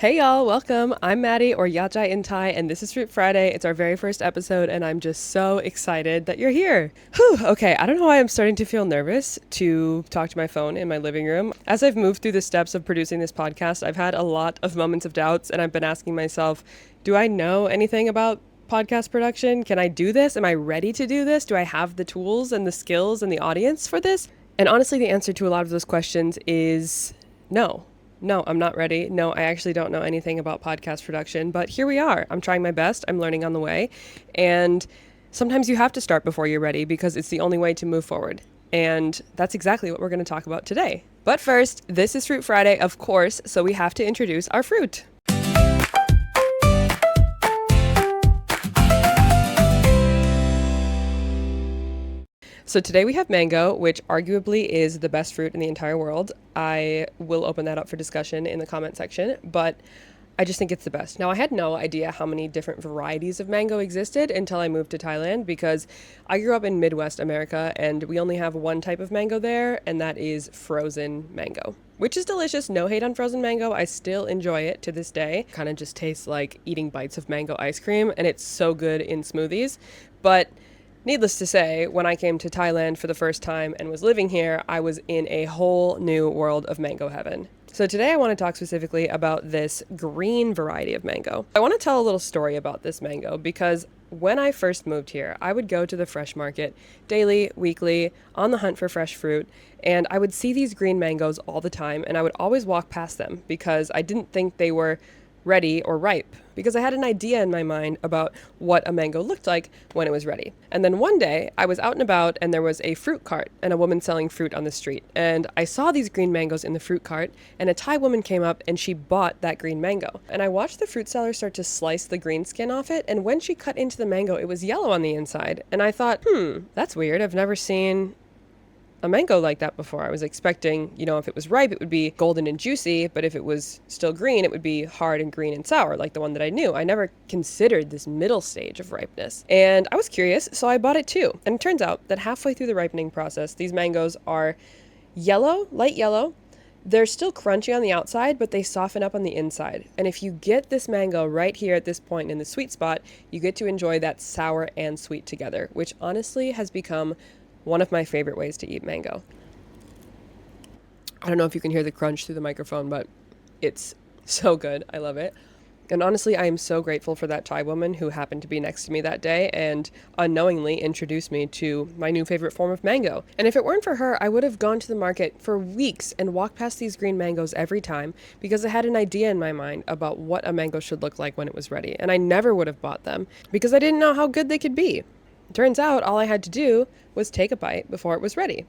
Hey y'all, welcome. I'm Maddie or Yajai in Thai, and this is Fruit Friday. It's our very first episode, and I'm just so excited that you're here. Whew, okay, I don't know why I'm starting to feel nervous to talk to my phone in my living room. As I've moved through the steps of producing this podcast, I've had a lot of moments of doubts, and I've been asking myself, do I know anything about podcast production? Can I do this? Am I ready to do this? Do I have the tools and the skills and the audience for this? And honestly, the answer to a lot of those questions is no. No, I'm not ready. No, I actually don't know anything about podcast production, but here we are. I'm trying my best. I'm learning on the way. And sometimes you have to start before you're ready because it's the only way to move forward. And that's exactly what we're going to talk about today. But first, this is Fruit Friday, of course, so we have to introduce our fruit. So today we have mango, which arguably is the best fruit in the entire world. I will open that up for discussion in the comment section, but I just think it's the best. Now, I had no idea how many different varieties of mango existed until I moved to Thailand because I grew up in Midwest America and we only have one type of mango there, and that is frozen mango, which is delicious. No hate on frozen mango. I still enjoy it to this day. Kind of just tastes like eating bites of mango ice cream, and it's so good in smoothies. But needless to say, when I came to Thailand for the first time and was living here, I was in a whole new world of mango heaven. So today I want to talk specifically about this green variety of mango. I want to tell a little story about this mango because when I first moved here, I would go to the fresh market daily, weekly, on the hunt for fresh fruit, and I would see these green mangoes all the time, and I would always walk past them because I didn't think they were ready or ripe because I had an idea in my mind about what a mango looked like when it was ready. And then one day I was out and about and there was a fruit cart and a woman selling fruit on the street. And I saw these green mangoes in the fruit cart and a Thai woman came up and she bought that green mango. And I watched the fruit seller start to slice the green skin off it. And when she cut into the mango, it was yellow on the inside. And I thought, that's weird. I've never seen a mango like that before. I was expecting, if it was ripe, it would be golden and juicy, but if it was still green, it would be hard and green and sour, like the one that I knew. I never considered this middle stage of ripeness. And I was curious, so I bought it too. And it turns out that halfway through the ripening process, these mangoes are yellow, light yellow. They're still crunchy on the outside, but they soften up on the inside. And if you get this mango right here at this point in the sweet spot, you get to enjoy that sour and sweet together, which honestly has become one of my favorite ways to eat mango. I don't know if you can hear the crunch through the microphone, but it's so good. I love it. And honestly, I am so grateful for that Thai woman who happened to be next to me that day and unknowingly introduced me to my new favorite form of mango. And if it weren't for her, I would have gone to the market for weeks and walked past these green mangoes every time because I had an idea in my mind about what a mango should look like when it was ready. And I never would have bought them because I didn't know how good they could be. Turns out all I had to do was take a bite before it was ready.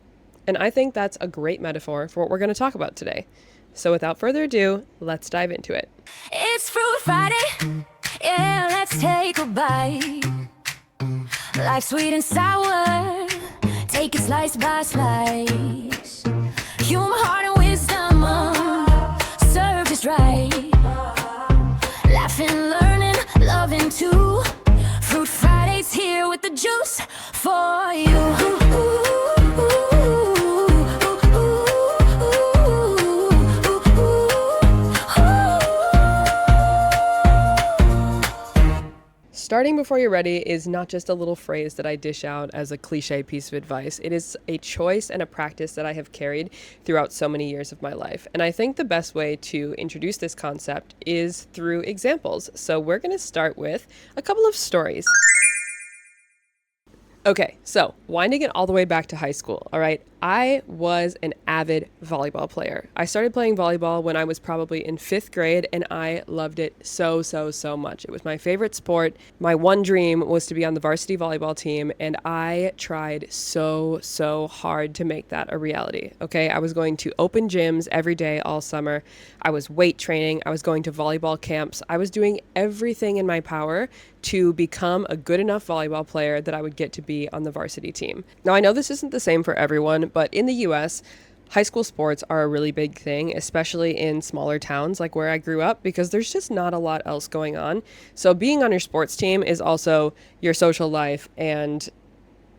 And I think that's a great metaphor for what we're going to talk about today. So without further ado, let's dive into it. It's Fruit Friday, yeah, let's take a bite. Life's sweet and sour, take it slice by slice. Humor, heart, and wisdom, served just right. Laughing, learning, loving too. Fruit Friday's here with the juice for you. Starting before you're ready is not just a little phrase that I dish out as a cliche piece of advice. It is a choice and a practice that I have carried throughout so many years of my life. And I think the best way to introduce this concept is through examples. So we're going to start with a couple of stories. Okay, so winding it all the way back to high school, all right? I was an avid volleyball player. I started playing volleyball when I was probably in 5th grade, and I loved it so much. It was my favorite sport. My one dream was to be on the varsity volleyball team, and I tried so hard to make that a reality, okay? I was going to open gyms every day all summer. I was weight training. I was going to volleyball camps. I was doing everything in my power to become a good enough volleyball player that I would get to be on the varsity team. Now, I know this isn't the same for everyone, but in the US, high school sports are a really big thing, especially in smaller towns like where I grew up, because there's just not a lot else going on. So being on your sports team is also your social life and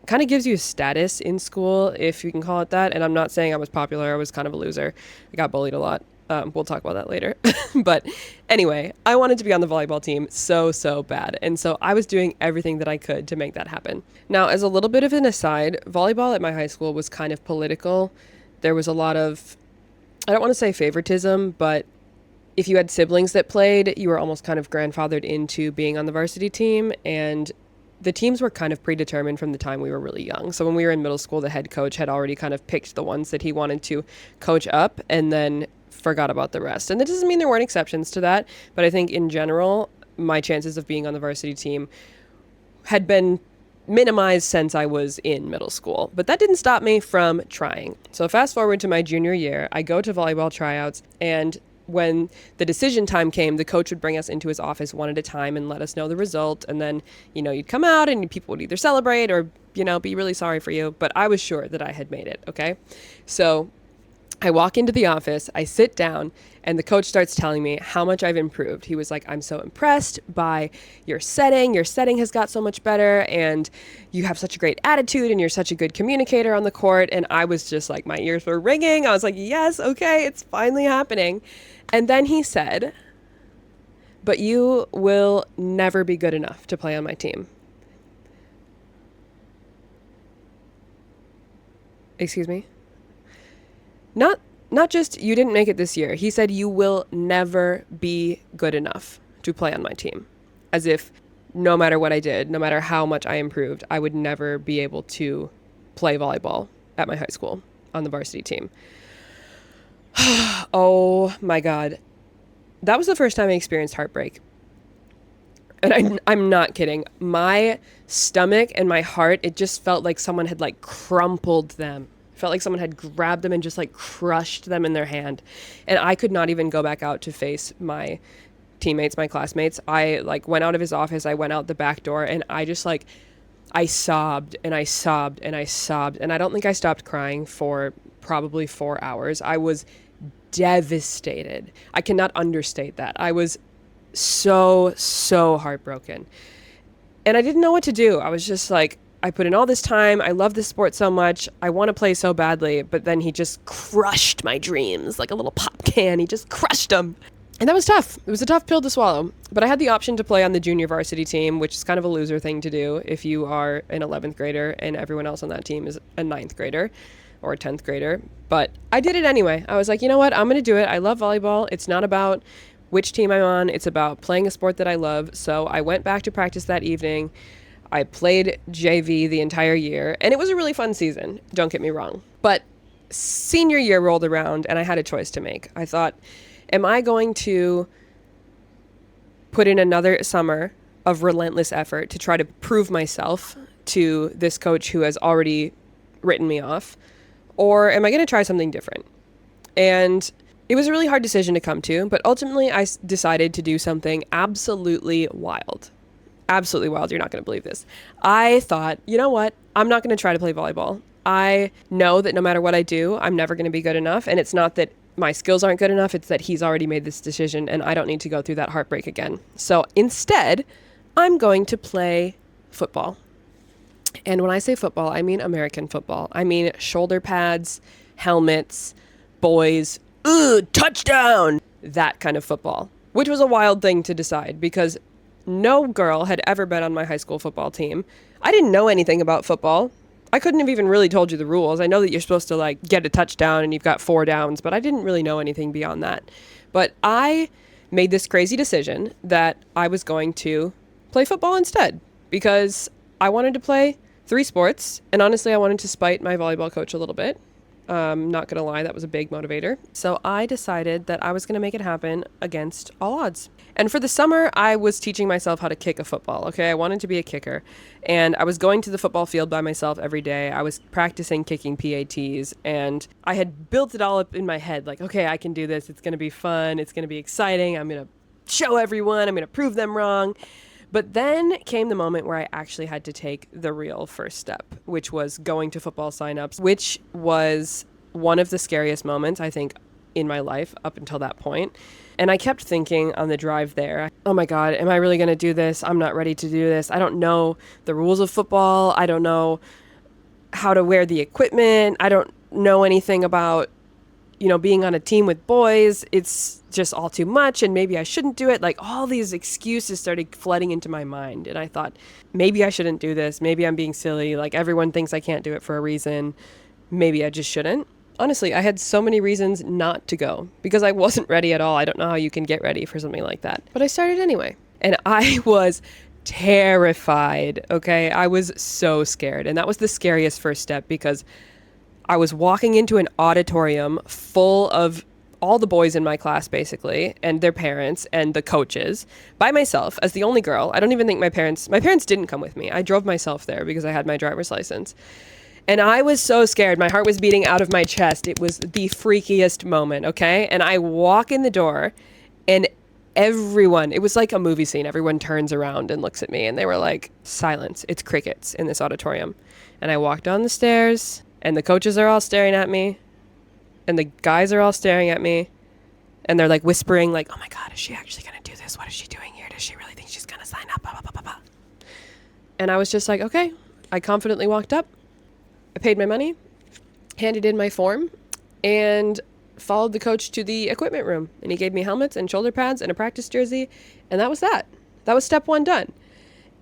kind of gives you a status in school, if you can call it that. And I'm not saying I was popular. I was kind of a loser. I got bullied a lot. We'll talk about that later. But anyway, I wanted to be on the volleyball team so bad. And so I was doing everything that I could to make that happen. Now, as a little bit of an aside, volleyball at my high school was kind of political. There was a lot of, I don't want to say favoritism, but if you had siblings that played, you were almost kind of grandfathered into being on the varsity team. And the teams were kind of predetermined from the time we were really young. So when we were in middle school, the head coach had already kind of picked the ones that he wanted to coach up and then forgot about the rest. And that doesn't mean there weren't exceptions to that, but I think in general, my chances of being on the varsity team had been minimized since I was in middle school. But that didn't stop me from trying. So fast forward to my junior year, I go to volleyball tryouts, and when the decision time came, the coach would bring us into his office one at a time and let us know the result. And then, you'd come out and people would either celebrate or, be really sorry for you. But I was sure that I had made it. Okay. So I walk into the office, I sit down, and the coach starts telling me how much I've improved. He was like, I'm so impressed by your setting. Your setting has got so much better, and you have such a great attitude, and you're such a good communicator on the court. And I was just like, my ears were ringing. I was like, yes, okay, it's finally happening. And then he said, but you will never be good enough to play on my team. Excuse me? Not just you didn't make it this year. He said you will never be good enough to play on my team. As if no matter what I did, no matter how much I improved, I would never be able to play volleyball at my high school on the varsity team. Oh my God. That was the first time I experienced heartbreak. And I'm not kidding. My stomach and my heart, it just felt like someone had crumpled them. Felt like someone had grabbed them and just crushed them in their hand. And I could not even go back out to face my teammates, my classmates. I went out of his office. I went out the back door, and I just I sobbed and I sobbed and I sobbed. And I don't think I stopped crying for probably 4 hours. I was devastated. I cannot understate that. I was so heartbroken. And I didn't know what to do. I was just I put in all this time. I love this sport so much. I want to play so badly. But then he just crushed my dreams like a little pop can. He just crushed them. And that was tough. It was a tough pill to swallow. But I had the option to play on the junior varsity team, which is kind of a loser thing to do if you are an 11th grader and everyone else on that team is a 9th grader or a 10th grader. But I did it anyway. I was like, you know what? I'm going to do it. I love volleyball. It's not about which team I'm on. It's about playing a sport that I love. So I went back to practice that evening. I played JV the entire year, and it was a really fun season. Don't get me wrong. But senior year rolled around, and I had a choice to make. I thought, am I going to put in another summer of relentless effort to try to prove myself to this coach who has already written me off? Or am I going to try something different? And it was a really hard decision to come to, but ultimately I decided to do something absolutely wild. Absolutely wild. You're not going to believe this. I thought, you know what? I'm not going to try to play volleyball. I know that no matter what I do, I'm never going to be good enough. And it's not that my skills aren't good enough. It's that he's already made this decision and I don't need to go through that heartbreak again. So instead, I'm going to play football. And when I say football, I mean American football. I mean shoulder pads, helmets, boys, touchdown, that kind of football, which was a wild thing to decide because no girl had ever been on my high school football team. I didn't know anything about football. I couldn't have even really told you the rules. I know that you're supposed to get a touchdown and you've got 4 downs, but I didn't really know anything beyond that. But I made this crazy decision that I was going to play football instead because I wanted to play 3 sports. And honestly, I wanted to spite my volleyball coach a little bit. Not going to lie, that was a big motivator. So I decided that I was going to make it happen against all odds. And for the summer, I was teaching myself how to kick a football. Okay, I wanted to be a kicker. And I was going to the football field by myself every day. I was practicing kicking PATs. And I had built it all up in my head. Okay, I can do this. It's going to be fun. It's going to be exciting. I'm going to show everyone. I'm going to prove them wrong. But then came the moment where I actually had to take the real first step, which was going to football signups, which was one of the scariest moments, I think, in my life up until that point. And I kept thinking on the drive there, oh my God, am I really going to do this? I'm not ready to do this. I don't know the rules of football. I don't know how to wear the equipment. I don't know anything about being on a team with boys, it's just all too much and maybe I shouldn't do it. Like all these excuses started flooding into my mind. And I thought, maybe I shouldn't do this. Maybe I'm being silly. Like everyone thinks I can't do it for a reason. Maybe I just shouldn't. Honestly, I had so many reasons not to go because I wasn't ready at all. I don't know how you can get ready for something like that. But I started anyway. And I was terrified. Okay. I was so scared. And that was the scariest first step because I was walking into an auditorium full of all the boys in my class, basically, and their parents and the coaches by myself as the only girl. I don't even think my parents didn't come with me. I drove myself there because I had my driver's license. And I was so scared. My heart was beating out of my chest. It was the freakiest moment, okay? And I walk in the door and everyone, it was like a movie scene. Everyone turns around and looks at me and they were like, silence. It's crickets in this auditorium. And I walk down the stairs and the coaches are all staring at me and the guys are all staring at me and they're like whispering like, oh my God, is she actually going to do this? What is she doing here? Does she really think she's going to sign up? Blah, blah, blah, blah, blah. And I was just like, okay. I confidently walked up. I paid my money, handed in my form, and followed the coach to the equipment room. And he gave me helmets and shoulder pads and a practice jersey. And that was that. That was step one done.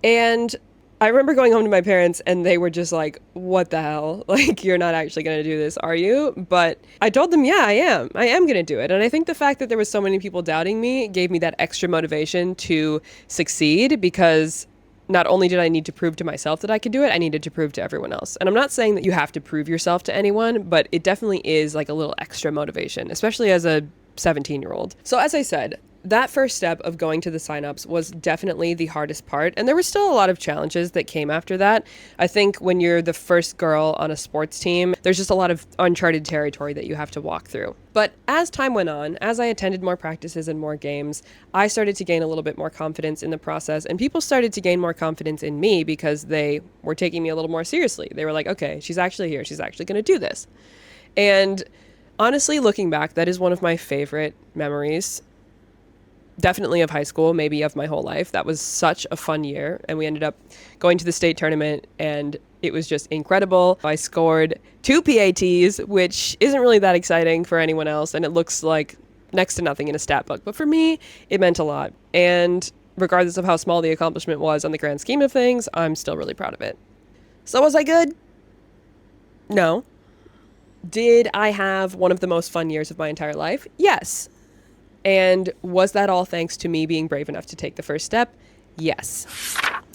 And I remember going home to my parents and they were just like, what the hell? Like, you're not actually going to do this, are you? But I told them, yeah, I am. I am going to do it. And I think the fact that there was so many people doubting me gave me that extra motivation to succeed because not only did I need to prove to myself that I could do it, I needed to prove to everyone else. And I'm not saying that you have to prove yourself to anyone, but it definitely is like a little extra motivation, especially as a 17-year-old. So as I said, that first step of going to the signups was definitely the hardest part. And there were still a lot of challenges that came after that. I think when you're the first girl on a sports team, there's just a lot of uncharted territory that you have to walk through. But as time went on, as I attended more practices and more games, I started to gain a little bit more confidence in the process. And people started to gain more confidence in me because they were taking me a little more seriously. They were like, okay, she's actually here. She's actually going to do this. And honestly, looking back, that is one of my favorite memories. Definitely of high school, maybe of my whole life. That was such a fun year. And we ended up going to the state tournament and it was just incredible. I scored 2 PATs, which isn't really that exciting for anyone else. And it looks like next to nothing in a stat book. But for me, it meant a lot. And regardless of how small the accomplishment was on the grand scheme of things, I'm still really proud of it. So was I good? No. Did I have one of the most fun years of my entire life? Yes. And was that all thanks to me being brave enough to take the first step? Yes.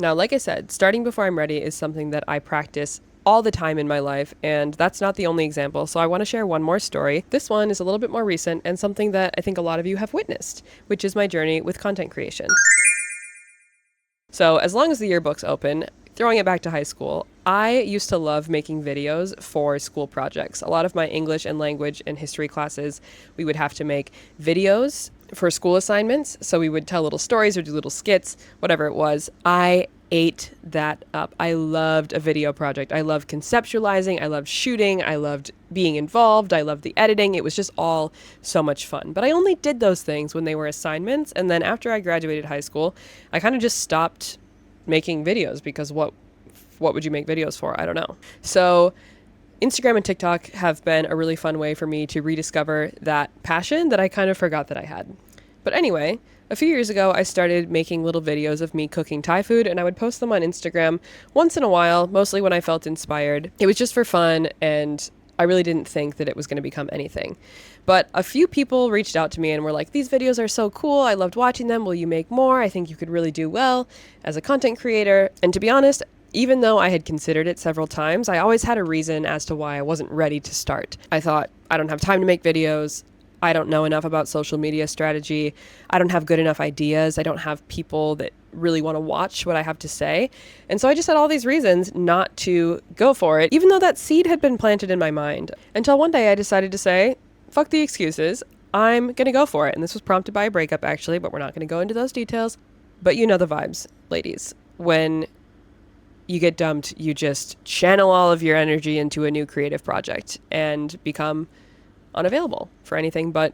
Now, like I said, starting before I'm ready is something that I practice all the time in my life, and that's not the only example. So I want to share one more story. This one is a little bit more recent and something that I think a lot of you have witnessed, which is my journey with content creation. So as long as the yearbook's open, throwing it back to high school, I used to love making videos for school projects. A lot of my English and language and history classes, we would have to make videos for school assignments. So we would tell little stories or do little skits, whatever it was. I ate that up. I loved a video project. I loved conceptualizing. I loved shooting. I loved being involved. I loved the editing. It was just all so much fun. But I only did those things when they were assignments. And then after I graduated high school, I kind of just stopped making videos because what would you make videos for? I don't know. So Instagram and TikTok have been a really fun way for me to rediscover that passion that I kind of forgot that I had. But anyway, a few years ago, I started making little videos of me cooking Thai food, and I would post them on Instagram once in a while, mostly when I felt inspired. It was just for fun, and I really didn't think that it was going to become anything. But a few people reached out to me and were like, these videos are so cool. I loved watching them. Will you make more? I think you could really do well as a content creator. And to be honest, even though I had considered it several times, I always had a reason as to why I wasn't ready to start. I thought, I don't have time to make videos. I don't know enough about social media strategy. I don't have good enough ideas. I don't have people that really want to watch what I have to say. And so I just had all these reasons not to go for it, even though that seed had been planted in my mind. Until one day I decided to say, fuck the excuses. I'm going to go for it. And this was prompted by a breakup, actually, but we're not going to go into those details. But you know the vibes, ladies. When you get dumped, you just channel all of your energy into a new creative project and become unavailable for anything but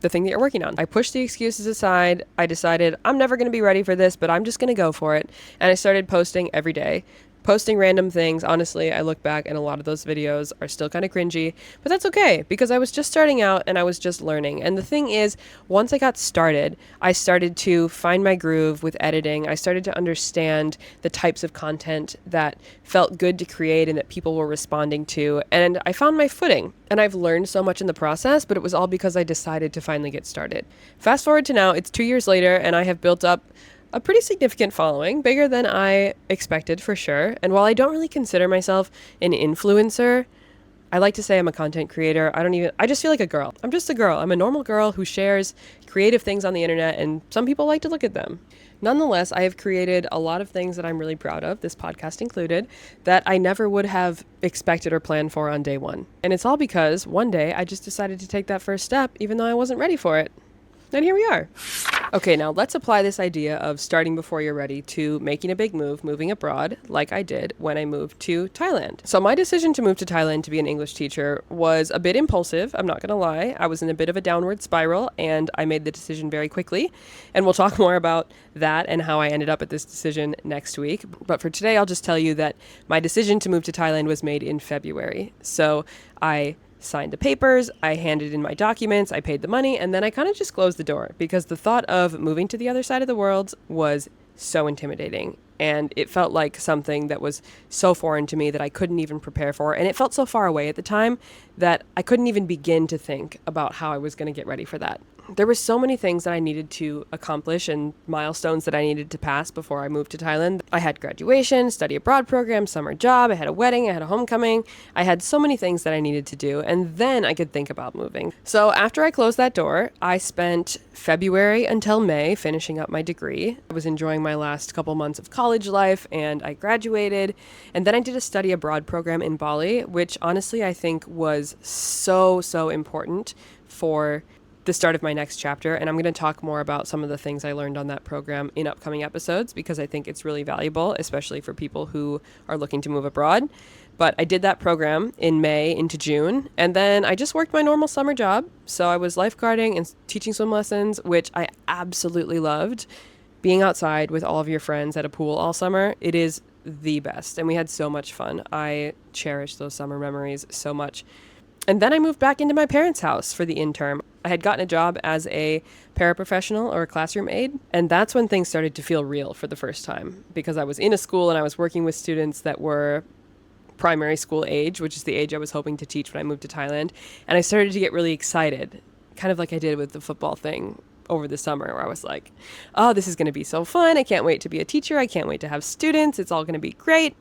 the thing that you're working on. I pushed the excuses aside. I decided I'm never going to be ready for this, but I'm just going to go for it. And I started posting every day, posting random things. Honestly, I look back and a lot of those videos are still kind of cringy, but that's okay because I was just starting out and I was just learning. And the thing is, once I got started, I started to find my groove with editing. I started to understand the types of content that felt good to create and that people were responding to. And I found my footing. And I've learned so much in the process, but it was all because I decided to finally get started. Fast forward to now, it's 2 years later, and I have built up a pretty significant following, bigger than I expected for sure. And while I don't really consider myself an influencer, I like to say I'm a content creator. I just feel like a girl. I'm just a girl. I'm a normal girl who shares creative things on the internet, and some people like to look at them. Nonetheless, I have created a lot of things that I'm really proud of, this podcast included, that I never would have expected or planned for on day one. And it's all because one day I just decided to take that first step, even though I wasn't ready for it. And here we are. Okay, now let's apply this idea of starting before you're ready to making a big move, moving abroad, like I did when I moved to Thailand. So my decision to move to Thailand to be an English teacher was a bit impulsive, I'm not gonna lie. I was in a bit of a downward spiral and I made the decision very quickly. And we'll talk more about that and how I ended up at this decision next week. But for today, I'll just tell you that my decision to move to Thailand was made in February. So I signed the papers, I handed in my documents, I paid the money, and then I kind of just closed the door because the thought of moving to the other side of the world was so intimidating. And it felt like something that was so foreign to me that I couldn't even prepare for. And it felt so far away at the time that I couldn't even begin to think about how I was going to get ready for that. There were so many things that I needed to accomplish and milestones that I needed to pass before I moved to Thailand. I had graduation, study abroad program, summer job, I had a wedding, I had a homecoming. I had so many things that I needed to do, and then I could think about moving. So after I closed that door, I spent February until May finishing up my degree. I was enjoying my last couple months of college life, and I graduated. And then I did a study abroad program in Bali, which honestly I think was so important for the start of my next chapter. And I'm going to talk more about some of the things I learned on that program in upcoming episodes because I think it's really valuable, especially for people who are looking to move abroad. But I did that program in May into June, and then I just worked my normal summer job. So I was lifeguarding and teaching swim lessons, which I absolutely loved. Being outside with all of your friends at a pool all summer, it is the best. And we had so much fun. I cherish those summer memories so much. And then I moved back into my parents' house for the interim. I had gotten a job as a paraprofessional or a classroom aide, and that's when things started to feel real for the first time because I was in a school and I was working with students that were primary school age, which is the age I was hoping to teach when I moved to Thailand. And I started to get really excited, kind of like I did with the football thing over the summer, where I was like, oh, this is going to be so fun. I can't wait to be a teacher. I can't wait to have students. It's all going to be great.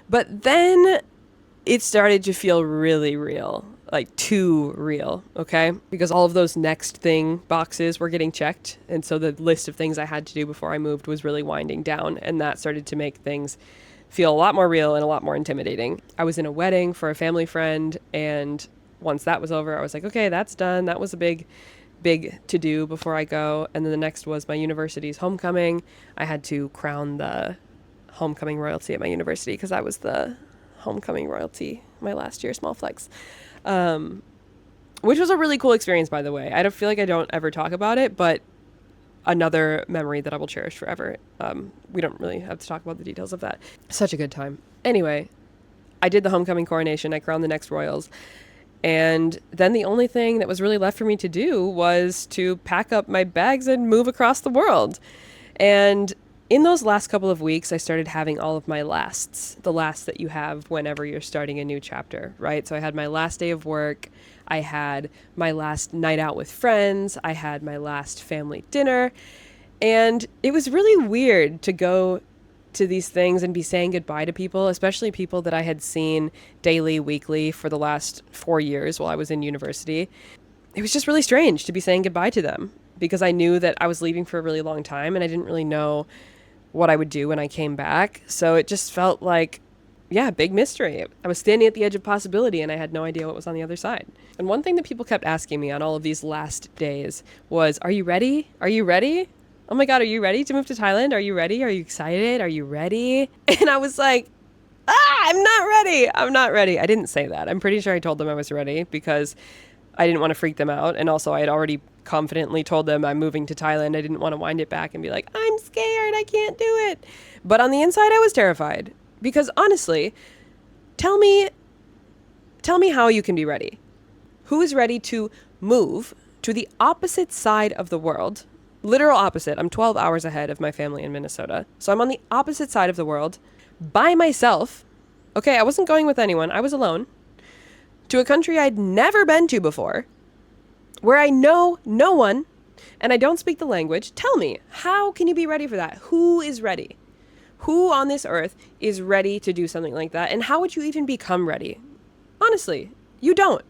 But then it started to feel really real, like too real, okay? Because all of those next thing boxes were getting checked. And so the list of things I had to do before I moved was really winding down. And that started to make things feel a lot more real and a lot more intimidating. I was in a wedding for a family friend. And once that was over, I was like, okay, that's done. That was a big to do before I go. And then the next was my university's homecoming. I had to crown the homecoming royalty at my university because I was the homecoming royalty my last year, small flex, which was a really cool experience, by the way. I don't feel like I don't ever talk about it, but another memory that I will cherish forever. We don't really have to talk about the details of that. Such a good time. Anyway, I did the homecoming coronation. I crowned the next royals. And then the only thing that was really left for me to do was to pack up my bags and move across the world. And in those last couple of weeks, I started having all of my lasts, the lasts that you have whenever you're starting a new chapter, right? So I had my last day of work. I had my last night out with friends. I had my last family dinner. And it was really weird to go to these things and be saying goodbye to people, especially people that I had seen daily, weekly for the last 4 years while I was in university. It was just really strange to be saying goodbye to them because I knew that I was leaving for a really long time and I didn't really know what I would do when I came back. So it just felt like, yeah, big mystery. I was standing at the edge of possibility and I had no idea what was on the other side. And one thing that people kept asking me on all of these last days was, are you ready? Are you ready? Oh my God, are you ready to move to Thailand? Are you ready? Are you excited? Are you ready? And I was like, I'm not ready. I'm not ready. I didn't say that. I'm pretty sure I told them I was ready because I didn't want to freak them out. And also I had already confidently told them I'm moving to Thailand. I didn't want to wind it back and be like, I'm scared. I can't do it. But on the inside, I was terrified. Because honestly, tell me tell me how you can be ready. Who is ready to move to the opposite side of the world? Literal opposite. I'm 12 hours ahead of my family in Minnesota. So I'm on the opposite side of the world by myself. Okay, I wasn't going with anyone. I was alone. To a country I'd never been to before, where I know no one and I don't speak the language. Tell me, how can you be ready for that? Who is ready? Who on this earth is ready to do something like that? And how would you even become ready? Honestly, you don't.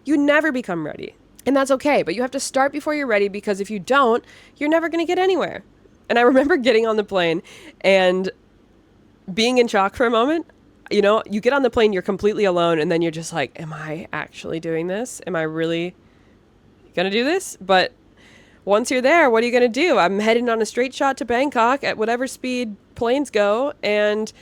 You never become ready. And that's okay, but you have to start before you're ready, because if you don't, you're never going to get anywhere. And I remember getting on the plane and being in shock for a moment. You know, you get on the plane, you're completely alone, and then you're just like, am I actually doing this? Am I really going to do this? But once you're there, what are you going to do? I'm heading on a straight shot to Bangkok at whatever speed planes go, and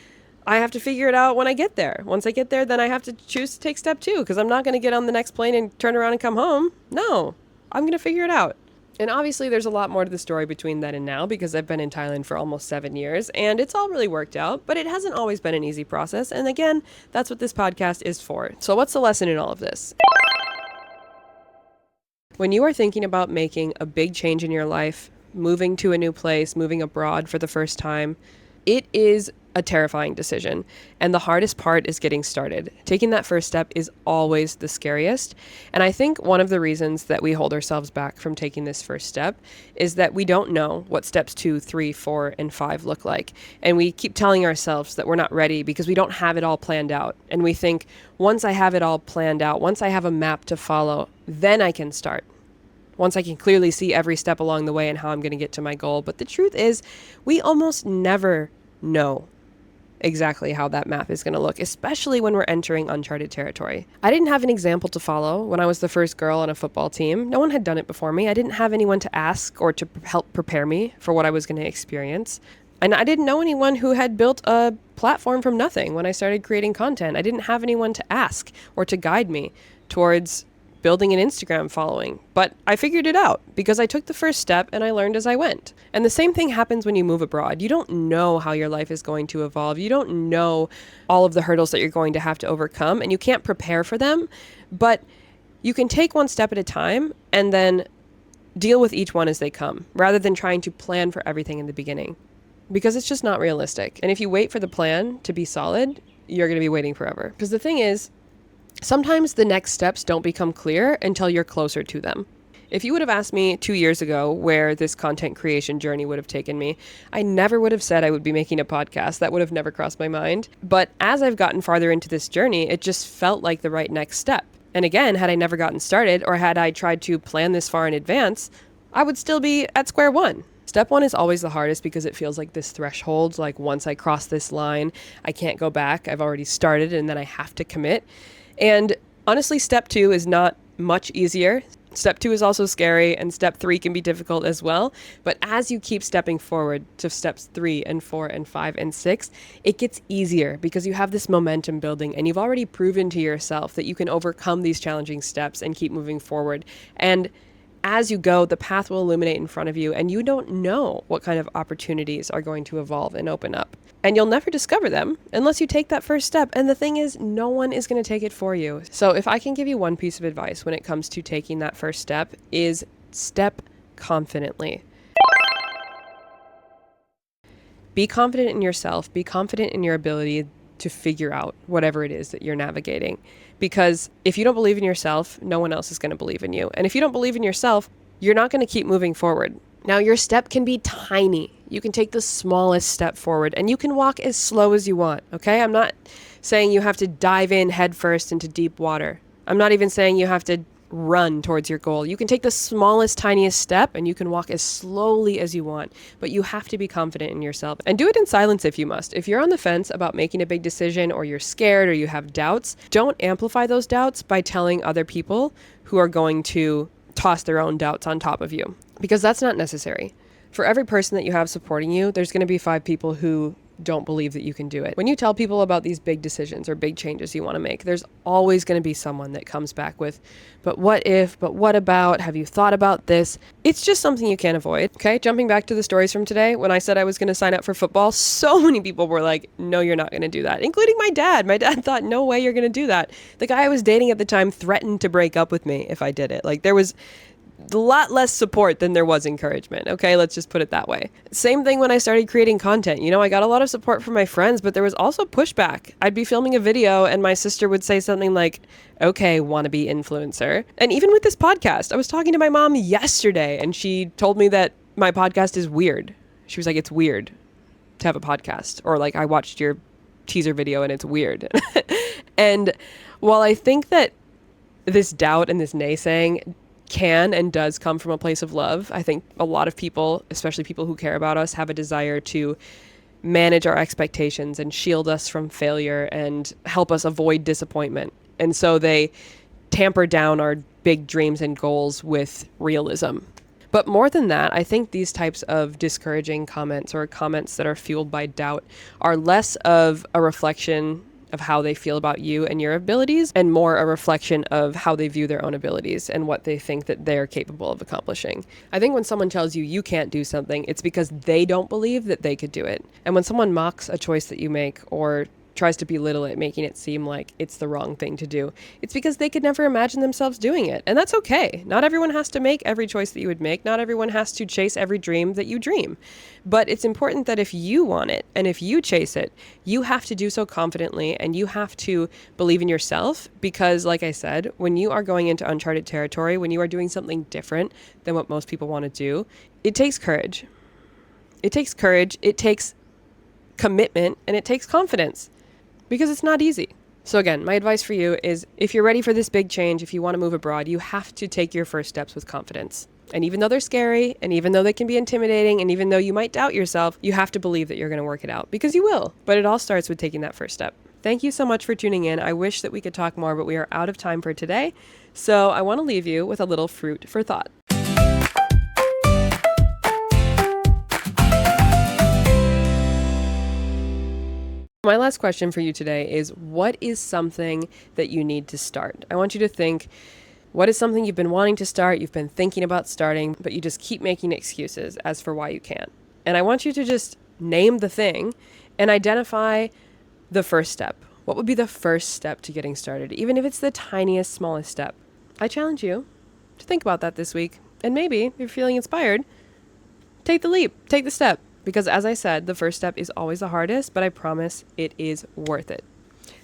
I have to figure it out when I get there. Once I get there, then I have to choose to take step 2, because I'm not going to get on the next plane and turn around and come home. No, I'm going to figure it out. And obviously there's a lot more to the story between then and now, because I've been in Thailand for almost 7 years and it's all really worked out, but it hasn't always been an easy process. And again, that's what this podcast is for. So what's the lesson in all of this? When you are thinking about making a big change in your life, moving to a new place, moving abroad for the first time, it is a terrifying decision. And the hardest part is getting started. Taking that first step is always the scariest. And I think one of the reasons that we hold ourselves back from taking this first step is that we don't know what steps 2, 3, 4, and 5 look like. And we keep telling ourselves that we're not ready because we don't have it all planned out. And we think, once I have it all planned out, once I have a map to follow, then I can start. Once I can clearly see every step along the way and how I'm going to get to my goal. But the truth is, we almost never know exactly how that map is going to look, especially when we're entering uncharted territory. I didn't have an example to follow when I was the first girl on a football team. No one had done it before me. I didn't have anyone to ask or to help prepare me for what I was going to experience. And I didn't know anyone who had built a platform from nothing when I started creating content. I didn't have anyone to ask or to guide me towards building an Instagram following. But I figured it out because I took the first step and I learned as I went. And the same thing happens when you move abroad. You don't know how your life is going to evolve. You don't know all of the hurdles that you're going to have to overcome, and you can't prepare for them. But you can take one step at a time and then deal with each one as they come, rather than trying to plan for everything in the beginning, because it's just not realistic. And if you wait for the plan to be solid, you're going to be waiting forever. Because the thing is, sometimes the next steps don't become clear until you're closer to them. If you would have asked me 2 years ago where this content creation journey would have taken me, I never would have said I would be making a podcast. That would have never crossed my mind. But as I've gotten farther into this journey, it just felt like the right next step. And again, had I never gotten started, or had I tried to plan this far in advance, I would still be at square one. Step 1 is always the hardest because it feels like this threshold, like once I cross this line, I can't go back. I've already started and then I have to commit. And honestly, step 2 is not much easier. Step 2 is also scary, and step 3 can be difficult as well. But as you keep stepping forward to steps 3 and 4 and 5 and 6, it gets easier because you have this momentum building and you've already proven to yourself that you can overcome these challenging steps and keep moving forward. And as you go, the path will illuminate in front of you, and you don't know what kind of opportunities are going to evolve and open up. And you'll never discover them unless you take that first step. And the thing is, no one is going to take it for you. So if I can give you one piece of advice when it comes to taking that first step, is step confidently. Be confident in yourself. Be confident in your ability to figure out whatever it is that you're navigating. Because if you don't believe in yourself, no one else is going to believe in you. And if you don't believe in yourself, you're not going to keep moving forward. Now, your step can be tiny. You can take the smallest step forward and you can walk as slow as you want. Okay? I'm not saying you have to dive in headfirst into deep water. I'm not even saying you have to run towards your goal. You can take the smallest, tiniest step and you can walk as slowly as you want, but you have to be confident in yourself and do it in silence if you must. If you're on the fence about making a big decision, or you're scared, or you have doubts, don't amplify those doubts by telling other people who are going to toss their own doubts on top of you, because that's not necessary. For every person that you have supporting you, there's going to be 5 people who don't believe that you can do it. When you tell people about these big decisions or big changes you want to make, there's always going to be someone that comes back with, but what if, but what about, have you thought about this? It's just something you can't avoid. Okay, jumping back to the stories from today, when I said I was going to sign up for football, so many people were like, no, you're not going to do that, including my dad. My dad thought, no way you're going to do that. The guy I was dating at the time threatened to break up with me if I did it. Like, there was a lot less support than there was encouragement. Okay, let's just put it that way. Same thing when I started creating content. You know, I got a lot of support from my friends, but there was also pushback. I'd be filming a video and my sister would say something like, okay, wannabe influencer. And even with this podcast, I was talking to my mom yesterday and she told me that my podcast is weird. She was like, it's weird to have a podcast. Or like, I watched your teaser video and it's weird. And while I think that this doubt and this naysaying can and does come from a place of love, I think a lot of people, especially people who care about us, have a desire to manage our expectations and shield us from failure and help us avoid disappointment. And so they tamper down our big dreams and goals with realism. But more than that, I think these types of discouraging comments or comments that are fueled by doubt are less of a reflection of how they feel about you and your abilities, and more a reflection of how they view their own abilities and what they think that they're capable of accomplishing. I think when someone tells you you can't do something, it's because they don't believe that they could do it. And when someone mocks a choice that you make or tries to belittle it, making it seem like it's the wrong thing to do, it's because they could never imagine themselves doing it. And that's okay. Not everyone has to make every choice that you would make. Not everyone has to chase every dream that you dream. But it's important that if you want it and if you chase it, you have to do so confidently and you have to believe in yourself, because like I said, when you are going into uncharted territory, when you are doing something different than what most people want to do, it takes courage. It takes courage, it takes commitment, and it takes confidence. Because it's not easy. So again, my advice for you is if you're ready for this big change, if you want to move abroad, you have to take your first steps with confidence. And even though they're scary, and even though they can be intimidating, and even though you might doubt yourself, you have to believe that you're going to work it out, because you will. But it all starts with taking that first step. Thank you so much for tuning in. I wish that we could talk more, but we are out of time for today. So I want to leave you with a little fruit for thought. My last question for you today is, what is something that you need to start? I want you to think, what is something you've been wanting to start, you've been thinking about starting, but you just keep making excuses as for why you can't? And I want you to just name the thing and identify the first step. What would be the first step to getting started, even if it's the tiniest, smallest step? I challenge you to think about that this week. And maybe, if you're feeling inspired, take the leap, take the step. Because as I said, the first step is always the hardest, but I promise it is worth it.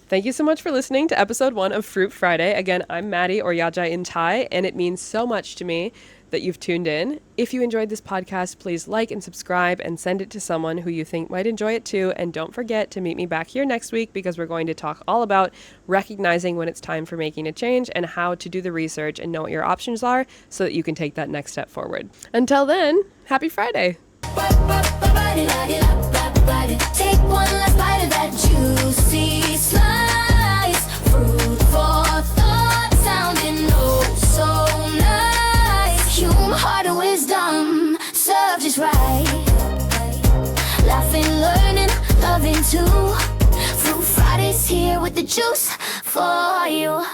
Thank you so much for listening to episode 1 of Fruit Friday. Again, I'm Maddie, or Yajai in Thai, and it means so much to me that you've tuned in. If you enjoyed this podcast, please like and subscribe and send it to someone who you think might enjoy it too. And don't forget to meet me back here next week, because we're going to talk all about recognizing when it's time for making a change and how to do the research and know what your options are so that you can take that next step forward. Until then, happy Friday. Take one last bite of that juicy slice. Fruit for thought, sounding oh so nice. Human heart of wisdom, served just right. Laughing, learning, loving too. Fruit Friday's here with the juice for you.